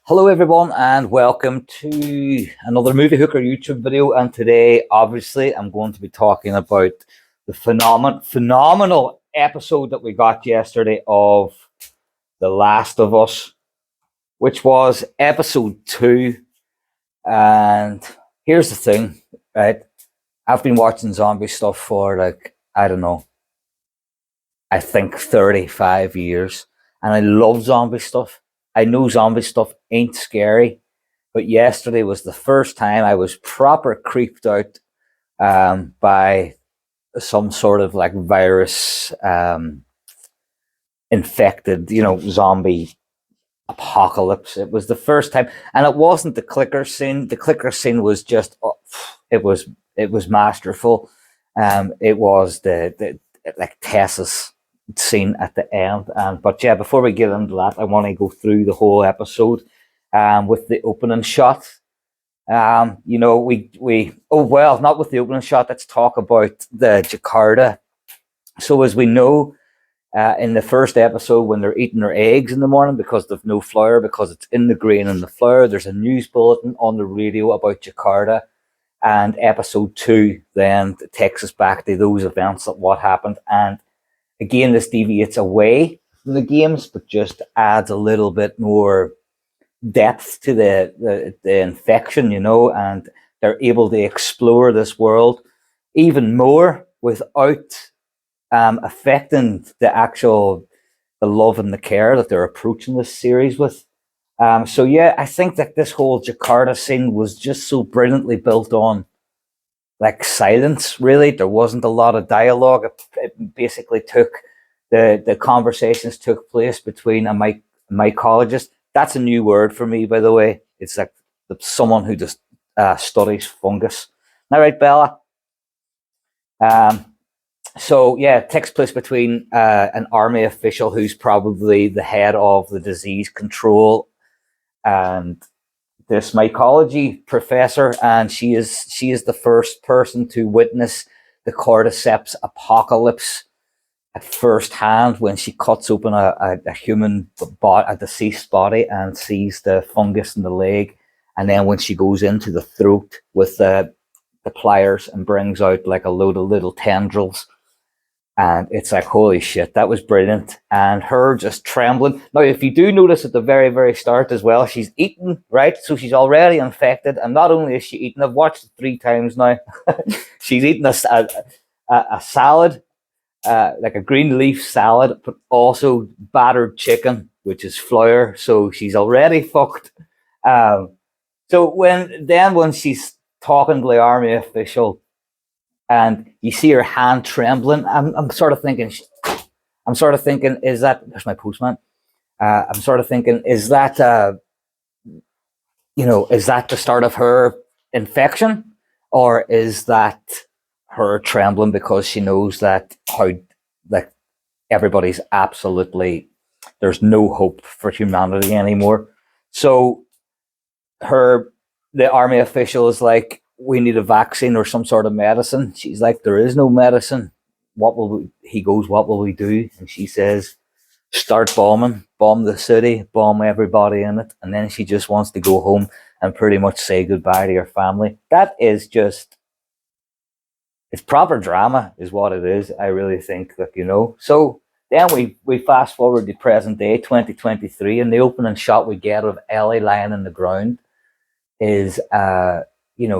Hello, everyone, and welcome to another Movie Hooker YouTube video. And today, obviously, I'm going to be talking about the phenomenal episode that we got yesterday of The Last of Us, which was episode 2. And here's the thing, right? I've been watching zombie stuff for I don't know, I think 35 years, and I love zombie stuff. I know zombie stuff ain't scary, but yesterday was the first time I was proper creeped out by some sort of like virus infected, zombie apocalypse. It was the first time, and it wasn't the clicker scene. The clicker scene was just, it was masterful. It was the like Tessa's scene at the end. But yeah, before we get into that, I want to go through the whole episode with the opening shot. Not with the opening shot. Let's talk about the Jakarta. So as we know, in the first episode, when they're eating their eggs in the morning because they've no flour, because it's in the grain and the flour, there's a news bulletin on the radio about Jakarta. And episode 2 then takes us back to those events, of what happened. And again, this deviates away from the games, but just adds a little bit more depth to the infection, and they're able to explore this world even more without affecting the love and the care that they're approaching this series with. So yeah, I think that this whole Jakarta scene was just so brilliantly built on like silence. Really, there wasn't a lot of dialogue. It basically the conversations took place between a mycologist. That's a new word for me, by the way. It's like someone who just studies fungus. All right, Bella. So yeah, it takes place between an army official who's probably the head of the disease control and this mycology professor, and she is the first person to witness the cordyceps apocalypse at first hand when she cuts open a deceased body and sees the fungus in the leg, and then when she goes into the throat with the pliers and brings out like a load of little tendrils. And it's like, holy shit, that was brilliant. And her just trembling. Now, if you do notice at the very, very start as well, she's eating, right? So she's already infected. And not only is she eating, I've watched it 3 times now. She's eating a salad, like a green leaf salad, but also battered chicken, which is flour. So she's already fucked. So when she's talking to the army official, and you see her hand trembling, I'm sort of thinking, is that, there's my postman. I'm sort of thinking, is that, is that the start of her infection, or is that her trembling because she knows that like everybody's absolutely, there's no hope for humanity anymore. So the army official is like, we need a vaccine or some sort of medicine. She's like, there is no medicine. He goes, what will we do? And she says, start bombing, bomb the city, bomb everybody in it. And then she just wants to go home and pretty much say goodbye to her family. That is just, it's proper drama is what it is. I really think that, So then we fast forward to present day, 2023, and the opening shot we get of Ellie lying on the ground is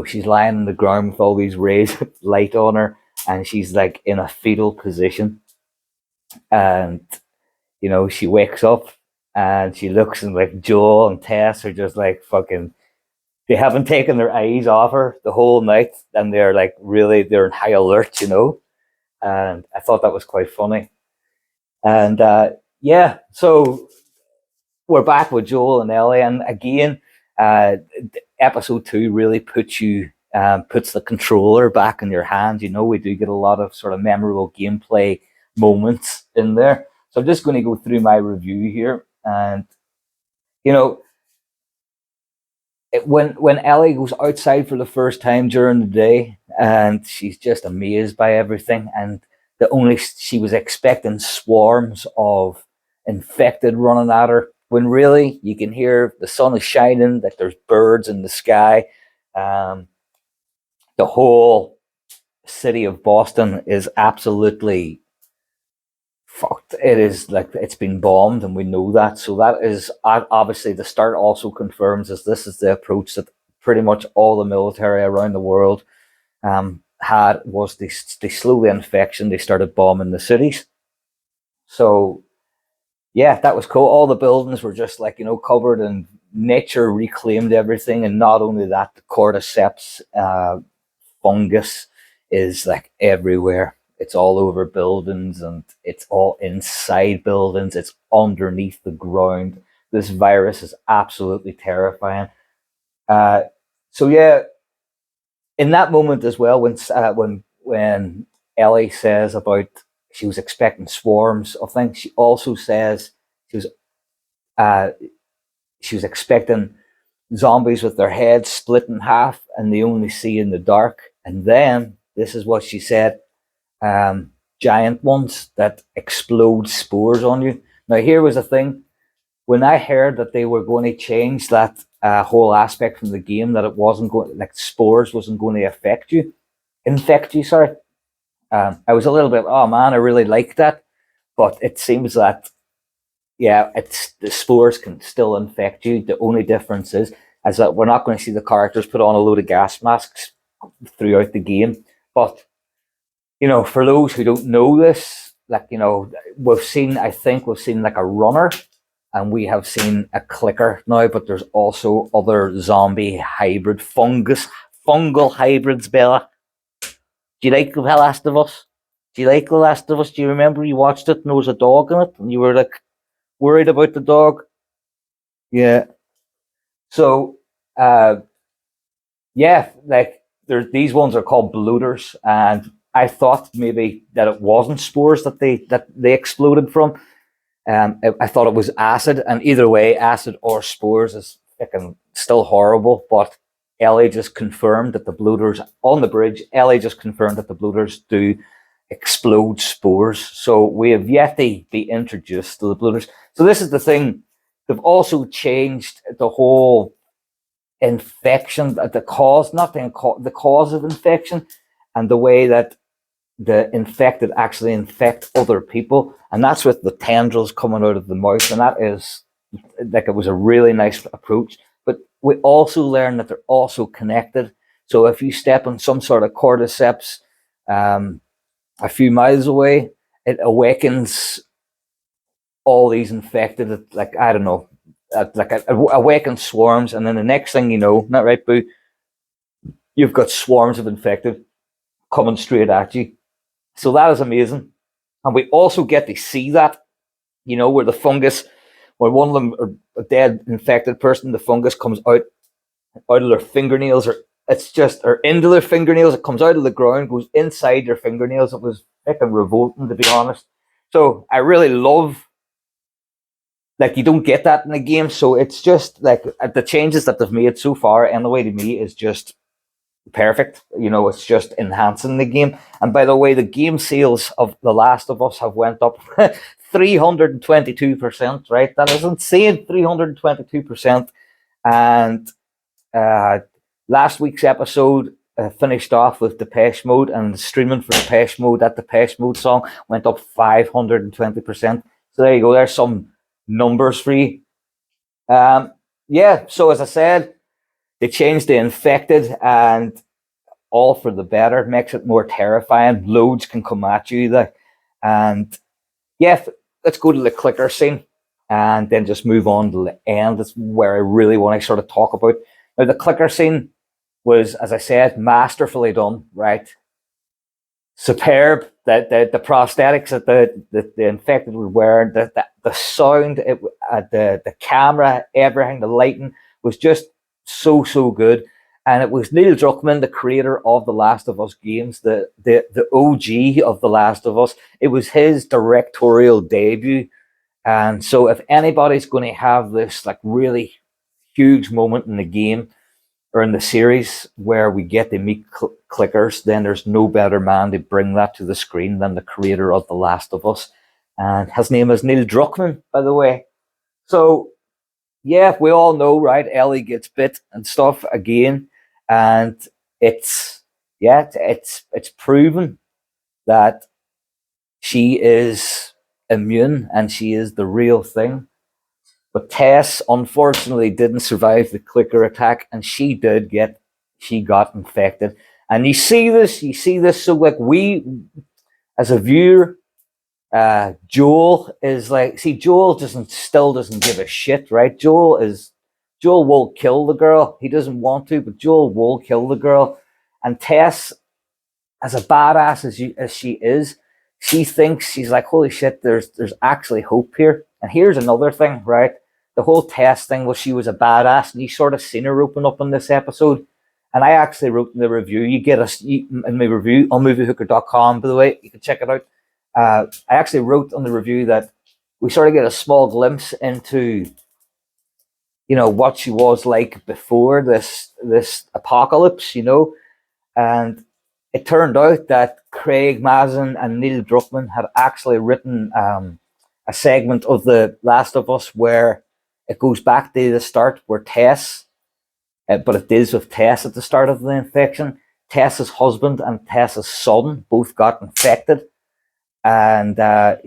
she's lying on the ground with all these rays of light on her, and she's like in a fetal position, and she wakes up and she looks, and like Joel and Tess are just like fucking, they haven't taken their eyes off her the whole night, and they're in high alert, and I thought that was quite funny. And yeah, so we're back with Joel and Ellie, and again, episode 2 really puts the controller back in your hand. We do get a lot of sort of memorable gameplay moments in there. So I'm just going to go through my review here, and when Ellie goes outside for the first time during the day, and she's just amazed by everything, and she was expecting swarms of infected running at her, when really you can hear the sun is shining, that there's birds in the sky. Um, the whole city of Boston is absolutely fucked. It is like it's been bombed, and we know that. So that is obviously the start. Also confirms as this is the approach that pretty much all the military around the world had was they slew the infection. They started bombing the cities. So yeah, that was cool. All the buildings were just like covered in nature, reclaimed everything, and not only that, the cordyceps fungus is like everywhere. It's all over buildings and it's all inside buildings. It's underneath the ground. This virus is absolutely terrifying. Uh, so yeah, in that moment as well, when Ellie says about she was expecting swarms of things, she also says she was uh, she was expecting zombies with their heads split in half and they only see in the dark. And then this is what she said: giant ones that explode spores on you. Now, here was the thing: when I heard that they were going to change that whole aspect from the game, that it wasn't going, like spores wasn't going to infect you. Sorry, I was a little bit, oh man, I really like that, but it seems that yeah, it's the spores can still infect you. The only difference is that we're not going to see the characters put on a load of gas masks throughout the game. But for those who don't know this, like I think we've seen like a runner, and we have seen a clicker now. But there's also other zombie hybrid fungal hybrids. Bella, do you like The Last of Us? Do you like The Last of Us? Do you remember you watched it and there was a dog in it, and you were like worried about the dog? Yeah. So, yeah, like these ones are called bloaters, and I thought maybe that it wasn't spores that they exploded from. I thought it was acid, and either way, acid or spores is still horrible. But Ellie just confirmed that the bloaters on the bridge. Ellie just confirmed that the bloaters do explode spores. So we have yet to be introduced to the bloaters. So this is the thing. They've also changed the whole infection, the cause, not the cause of infection, and the way that the infected actually infect other people, and that's with the tendrils coming out of the mouth, and that is like it was a really nice approach. But we also learn that they're also connected. So if you step on some sort of cordyceps a few miles away, it awakens all these infected, like I don't know, like awakens swarms, and then the next thing you know, not right, Boo, you've got swarms of infected coming straight at you. So that is amazing. And we also get to see that, where the fungus, where one of them are a dead infected person, the fungus comes out of their fingernails, or into their fingernails. It comes out of the ground, goes inside their fingernails. It was fucking revolting, to be honest. So I really love, like, you don't get that in the game. So it's just like the changes that they've made so far, and the way to me is just perfect. It's just enhancing the game. And by the way, the game sales of The Last of Us have went up 322%, right? That is insane. 322%. And last week's episode finished off with Depeche Mode, and the streaming for Depeche Mode, that Depeche Mode song went up 520%. So there you go. There's some numbers for you. Yeah, so as I said, they changed the infected, and all for the better. It makes it more terrifying. Loads can come at you. And yeah, let's go to the clicker scene and then just move on to the end. That's where I really want to sort of talk about. Now, the clicker scene was, as I said, masterfully done, right? Superb. The prosthetics that the infected were wearing, the sound, the camera, everything, the lighting was just so good. And it was Neil Druckmann, the creator of the Last of Us games, the OG of the Last of Us. It was his directorial debut. And so if anybody's going to have this like really huge moment in the game or in the series where we get to meet clickers, then there's no better man to bring that to the screen than the creator of The Last of Us. And his name is Neil Druckmann, by the way. So yeah, we all know, right? Ellie gets bit and stuff again, and it's yeah, it's proven that she is immune and she is the real thing. But Tess unfortunately didn't survive the clicker attack, and she got infected. And you see this. So like we, as a viewer, Joel is like, see, Joel doesn't give a shit, right? Joel will kill the girl. He doesn't want to, but Joel will kill the girl. And Tess, as a badass as she is, she thinks, she's like, holy shit, there's actually hope here. And here's another thing, right? The whole Tess thing was she was a badass, and you sort of seen her open up in this episode. And I actually wrote in the review, you get us in my review on moviehooker.com, by the way, you can check it out. I actually wrote on the review that we sort of get a small glimpse into, what she was like before this apocalypse, and it turned out that Craig Mazin and Neil Druckmann had actually written a segment of The Last of Us where it goes back to the start where Tess, but it deals with Tess at the start of the infection. Tess's husband and Tess's son both got infected, and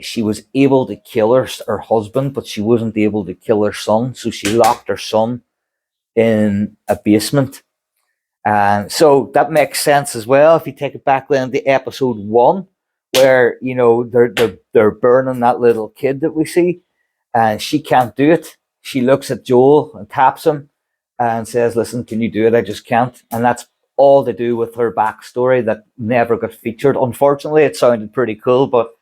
she was able to kill her husband, but she wasn't able to kill her son. So she locked her son in a basement, and so that makes sense as well if you take it back then to episode 1, where they're burning that little kid that we see, and she can't do it. She looks at Joel and taps him and says, "Listen, can you do it? I just can't." And that's all to do with her backstory that never got featured. Unfortunately, it sounded pretty cool, but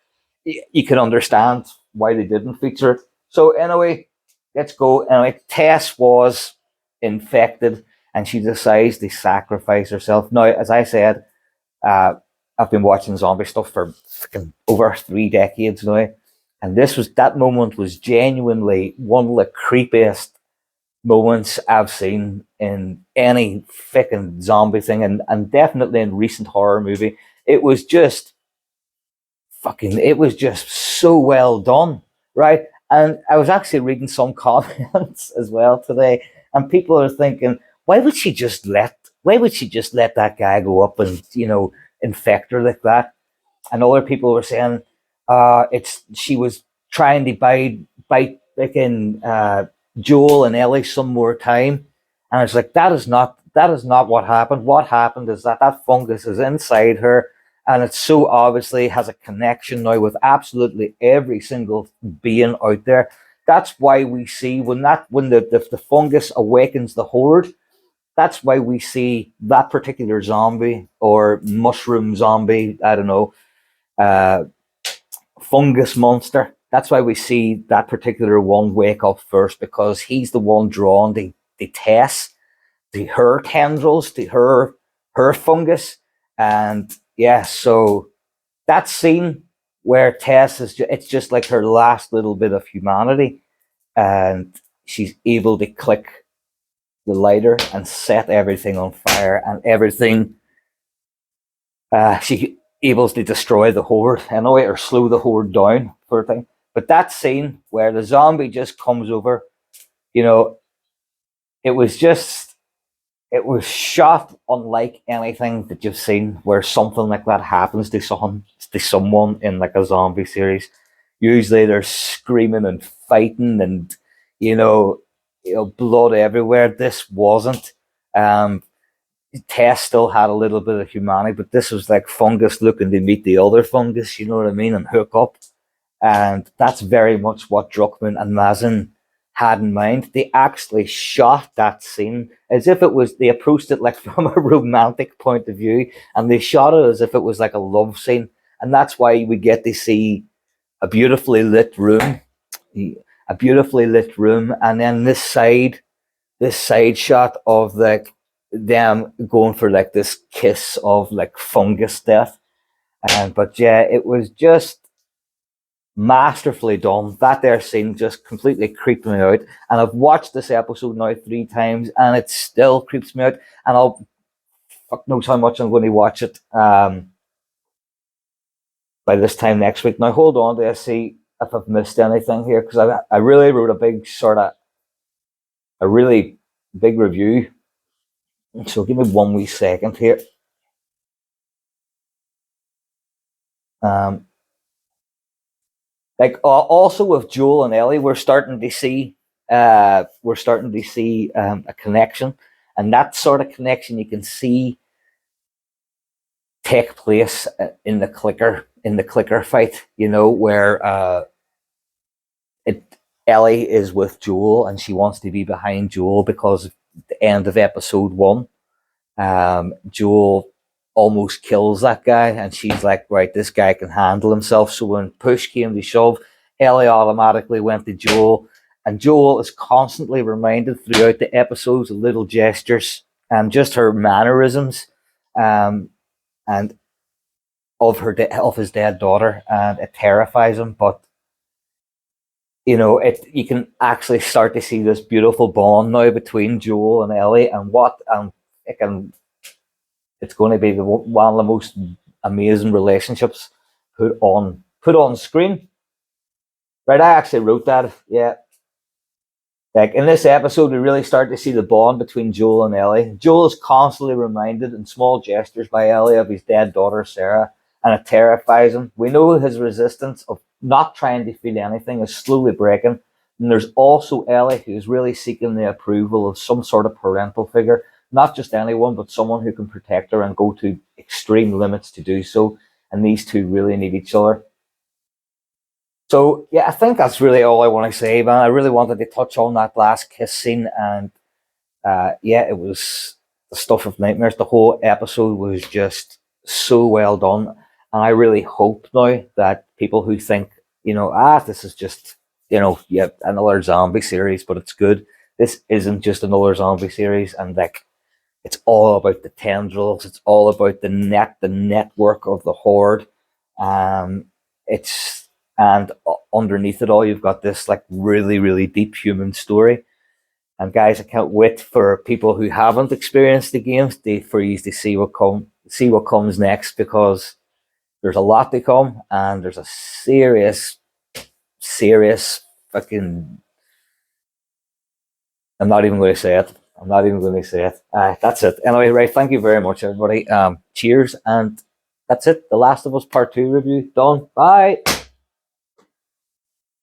you can understand why they didn't feature it. So anyway, let's go. Anyway, Tess was infected, and she decides to sacrifice herself. Now, as I said, uh, I've been watching zombie stuff for over 3 decades now, and that moment was genuinely one of the creepiest moments I've seen in any fucking zombie thing, and definitely in recent horror movie. It was just it was just so well done, right? And I was actually reading some comments as well today, and people are thinking, why would she just let that guy go up and infect her like that? And other people were saying, it's she was trying to bite like in Joel and Ellie some more time, and it's like that is not what happened. What happened is that fungus is inside her, and it so obviously has a connection now with absolutely every single being out there. That's why we see when the fungus awakens the horde. That's why we see that particular zombie or mushroom zombie. I don't know, uh, fungus monster. That's why we see that particular one wake up first, because he's the one drawn to Tess, to her tendrils, to her fungus. And yeah, so that scene where Tess it's just like her last little bit of humanity, and she's able to click the lighter and set everything on fire, and everything she able to destroy the horde anyway, or slow the horde down for a thing. But that scene where the zombie just comes over, you know, it was just it was shot unlike anything that you've seen where something like that happens to someone in like a zombie series. Usually they're screaming and fighting and blood everywhere. This wasn't. Um, Tess still had a little bit of humanity, but this was like fungus looking to meet the other fungus, you know what I mean, and hook up. And that's very much what Druckmann and Mazin had in mind. They actually shot that scene as if they approached it like from a romantic point of view, and they shot it as if it was like a love scene. And that's why we get to see a beautifully lit room, and then this side shot of like them going for like this kiss of like fungus death. And but yeah, it was just masterfully done. That there scene just completely creeped me out. And I've watched this episode now 3 times, and it still creeps me out. And I'll fuck knows how much I'm going to watch it by this time next week. Now hold on to see if I've missed anything here, because I really wrote a big sort of a really big review. So give me 1 wee second here. Um, like also with Joel and Ellie, we're starting to see a connection, and that sort of connection you can see take place in the clicker fight. You know where it Ellie is with Joel and she wants to be behind Joel because at the end of episode 1, Joel almost kills that guy, and she's like, right, this guy can handle himself. So when push came to shove, Ellie automatically went to Joel, and Joel is constantly reminded throughout the episodes of little gestures and just her mannerisms, and of his dead daughter, and it terrifies him. But you can actually start to see this beautiful bond now between Joel and Ellie, and it can it's going to be one of the most amazing relationships put on screen. Right, I actually wrote that. Yeah, like in this episode, we really start to see the bond between Joel and Ellie. Joel is constantly reminded in small gestures by Ellie of his dead daughter Sarah, and it terrifies him. We know his resistance of not trying to feel anything is slowly breaking. And there's also Ellie, who's really seeking the approval of some sort of parental figure, not just anyone, but someone who can protect her and go to extreme limits to do so. And these two really need each other. So yeah, I think that's really all I want to say, man. I really wanted to touch on that last kiss scene, and yeah, it was the stuff of nightmares. The whole episode was just so well done, and I really hope now that people who think, this is just, yeah, another zombie series, but it's good. This isn't just another zombie series, and like, it's all about the tendrils. It's all about the network of the horde. It's and underneath it all, you've got this like really, really deep human story. And guys, I can't wait for people who haven't experienced the games for you to see what comes next, because there's a lot to come, and there's a serious fucking. I'm not even going to say it. I'm not even going to say it. That's it. Anyway, right. Thank you very much, everybody. Cheers, and that's it. The Last of Us Part 2 review done. Bye.